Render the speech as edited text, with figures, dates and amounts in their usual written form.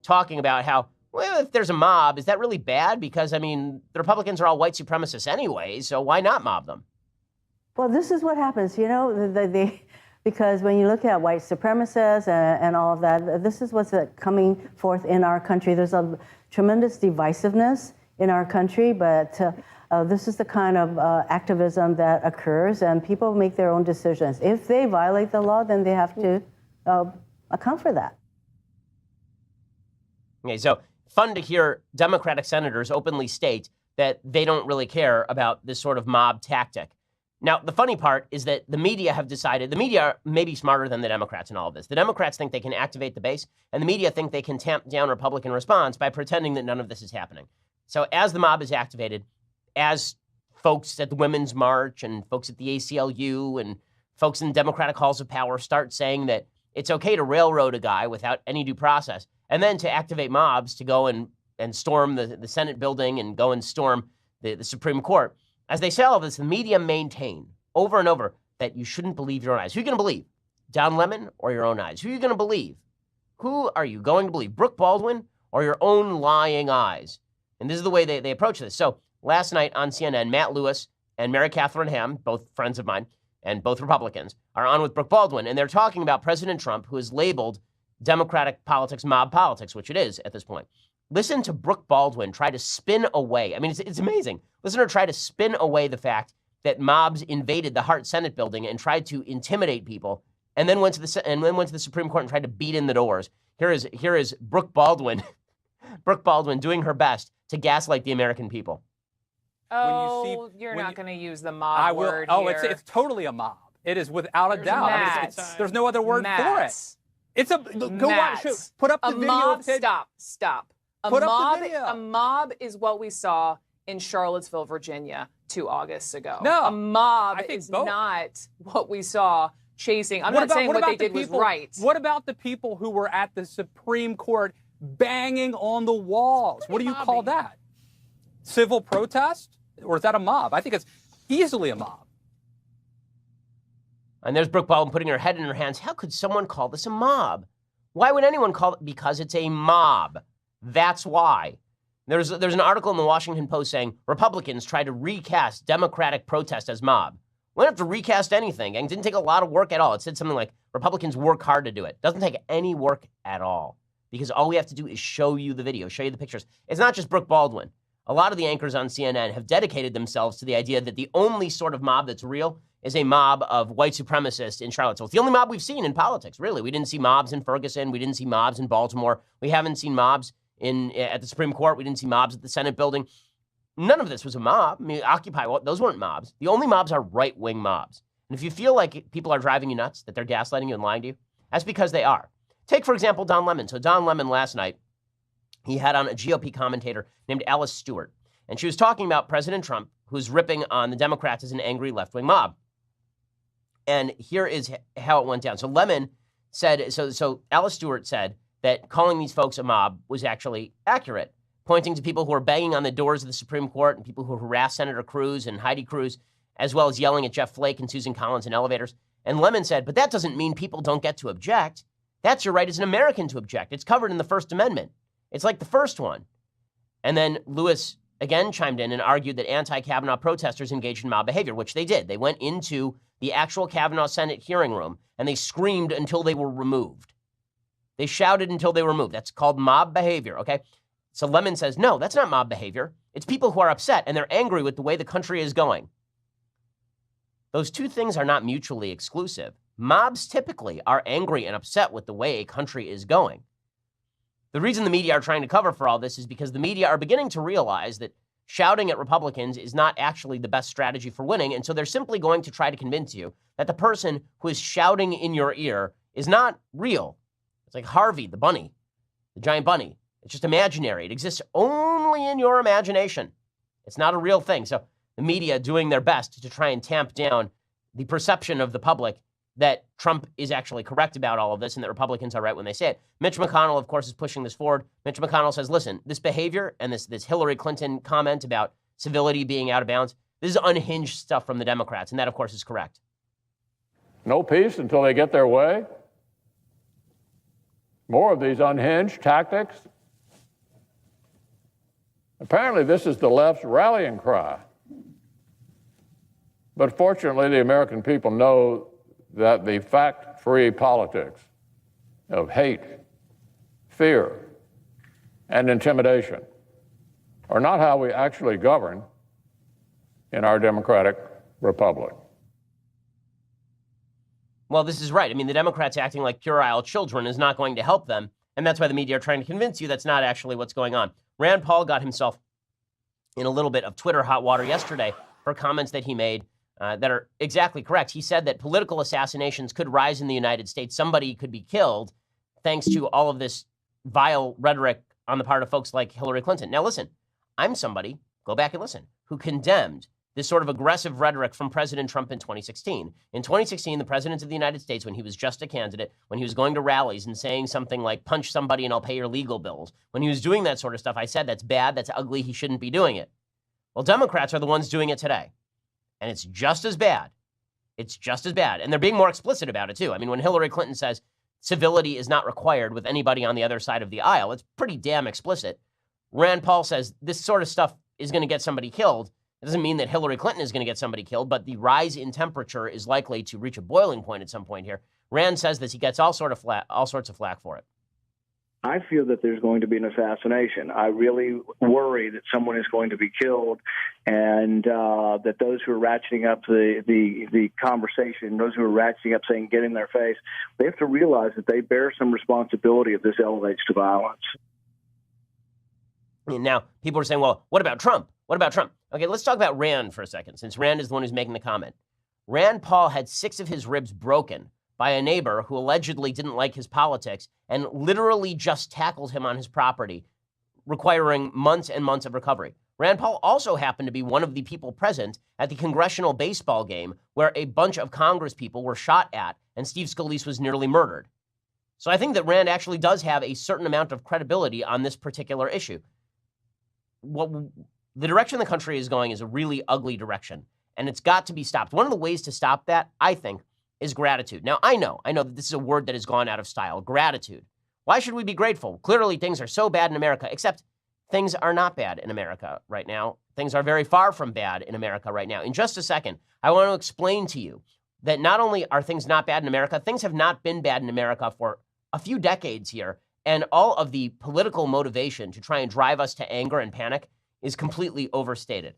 talking about how, well, if there's a mob, is that really bad? Because, I mean, the Republicans are all white supremacists anyway, so why not mob them? Well, this is what happens, because when you look at white supremacists and all of that, this is what's coming forth in our country. There's a tremendous divisiveness in our country, but this is the kind of activism that occurs, and people make their own decisions. If they violate the law, then they have to account for that. Okay, so fun to hear Democratic senators openly state that they don't really care about this sort of mob tactic. Now, the funny part is that the media have decided, the media may be smarter than the Democrats in all of this. The Democrats think they can activate the base, and the media think they can tamp down Republican response by pretending that none of this is happening. So as the mob is activated, as folks at the Women's March and folks at the ACLU and folks in Democratic halls of power start saying that it's okay to railroad a guy without any due process, and then to activate mobs to go and storm the Senate building and go and storm the Supreme Court. As they say all of this, the media maintain over and over that you shouldn't believe your own eyes. Who are you going to believe? Don Lemon or your own eyes? Who are you going to believe? Who are you going to believe? Brooke Baldwin or your own lying eyes? And this is the way they approach this. So last night on CNN, Matt Lewis and Mary Catherine Ham, both friends of mine and both Republicans, are on with Brooke Baldwin. And they're talking about President Trump, who has labeled Democratic politics mob politics, which it is at this point. Listen to Brooke Baldwin try to spin away. I mean, it's amazing. Listen to her try to spin away the fact that mobs invaded the Hart Senate building and tried to intimidate people, and then went to the Supreme Court and tried to beat in the doors. Here is Brooke Baldwin, Brooke Baldwin doing her best to gaslight the American people. Oh, you're not going to use the mob word here. It's totally a mob. It is without a doubt. I mean, there's no other word for it. It's a go watch. Put up the video. Mob, stop. A mob is what we saw in Charlottesville, Virginia, 2 August ago. No, a mob is not what we saw chasing. I'm not saying what they did was right. What about the people who were at the Supreme Court banging on the walls? What do you call that? Civil protest? Or is that a mob? I think it's easily a mob. And there's Brooke Baldwin putting her head in her hands. How could someone call this a mob? Why would anyone call it? Because it's a mob. That's why. There's an article in the Washington Post saying Republicans try to recast Democratic protest as mob. We don't have to recast anything. It didn't take a lot of work at all. It said something like Republicans work hard to do it. Doesn't take any work at all, because all we have to do is show you the video, show you the pictures. It's not just Brooke Baldwin. A lot of the anchors on CNN have dedicated themselves to the idea that the only sort of mob that's real is a mob of white supremacists in Charlottesville. It's the only mob we've seen in politics, really. We didn't see mobs in Ferguson. We didn't see mobs in Baltimore. We haven't seen mobs at the Supreme Court. We didn't see mobs at the Senate building. None of this was a mob. I mean, Occupy, those weren't mobs. The only mobs are right-wing mobs. And if you feel like people are driving you nuts, that they're gaslighting you and lying to you, that's because they are. Take, for example, Don Lemon. So Don Lemon last night, he had on a GOP commentator named Alice Stewart. And she was talking about President Trump, who's ripping on the Democrats as an angry left-wing mob. And here is how it went down. So Lemon said, so Alice Stewart said that calling these folks a mob was actually accurate, pointing to people who were banging on the doors of the Supreme Court and people who harassed Senator Cruz and Heidi Cruz, as well as yelling at Jeff Flake and Susan Collins in elevators. And Lemon said, but that doesn't mean people don't get to object. That's your right as an American to object. It's covered in the First Amendment. It's like the first one. And then Lewis again chimed in and argued that anti-Kavanaugh protesters engaged in mob behavior, which they did. They went into the actual Kavanaugh Senate hearing room and they screamed until they were removed. They shouted until they were removed. That's called mob behavior, okay? So Lemon says, no, that's not mob behavior. It's people who are upset and they're angry with the way the country is going. Those two things are not mutually exclusive. Mobs typically are angry and upset with the way a country is going. The reason the media are trying to cover for all this is because the media are beginning to realize that shouting at Republicans is not actually the best strategy for winning, and so they're simply going to try to convince you that the person who is shouting in your ear is not real. It's like Harvey, the bunny, the giant bunny. It's just imaginary. It exists only in your imagination. It's not a real thing. So the media doing their best to try and tamp down the perception of the public that Trump is actually correct about all of this and that Republicans are right when they say it. Mitch McConnell, of course, is pushing this forward. Mitch McConnell says, listen, this behavior and this Hillary Clinton comment about civility being out of bounds, this is unhinged stuff from the Democrats, and that, of course, is correct. No peace until they get their way. More of these unhinged tactics Apparently, this is the left's rallying cry. But fortunately, the American people know that the fact-free politics of hate, fear, and intimidation are not how we actually govern in our democratic republic. Well, this is right. I mean, the Democrats acting like puerile children is not going to help them. And that's why the media are trying to convince you that's not actually what's going on. Rand Paul got himself in a little bit of Twitter hot water yesterday for comments that he made that are exactly correct. He said that political assassinations could rise in the United States. Somebody could be killed thanks to all of this vile rhetoric on the part of folks like Hillary Clinton. Now, listen, I'm somebody, go back and listen, who condemned this sort of aggressive rhetoric from President Trump in 2016. In 2016, the president of the United States, when he was just a candidate, when he was going to rallies and saying something like, punch somebody and I'll pay your legal bills, when he was doing that sort of stuff, I said, that's bad, that's ugly, he shouldn't be doing it. Well, Democrats are the ones doing it today. And it's just as bad. It's just as bad. And they're being more explicit about it, too. I mean, when Hillary Clinton says civility is not required with anybody on the other side of the aisle, it's pretty damn explicit. Rand Paul says this sort of stuff is going to get somebody killed. It doesn't mean that Hillary Clinton is going to get somebody killed, but the rise in temperature is likely to reach a boiling point at some point here. Rand says this. He gets all sorts of flack for it. I feel that there's going to be an assassination. I really worry that someone is going to be killed, and that those who are ratcheting up the conversation, those who are ratcheting up saying get in their face, they have to realize that they bear some responsibility if this elevates to violence. Now, people are saying, well, what about Trump? What about Trump? Okay, let's talk about Rand for a second, since Rand is the one who's making the comment. Rand Paul had 6 of his ribs broken by a neighbor who allegedly didn't like his politics and literally just tackled him on his property, requiring months and months of recovery. Rand Paul also happened to be one of the people present at the congressional baseball game where a bunch of Congress people were shot at and Steve Scalise was nearly murdered. So I think that Rand actually does have a certain amount of credibility on this particular issue. The direction the country is going is a really ugly direction, and it's got to be stopped. One of the ways to stop that, I think, is gratitude. Now, I know that this is a word that has gone out of style, gratitude. Why should we be grateful? Clearly, things are so bad in America, except things are not bad in America right now. Things are very far from bad in America right now. In just a second, I want to explain to you that not only are things not bad in America, things have not been bad in America for a few decades here, and all of the political motivation to try and drive us to anger and panic is completely overstated.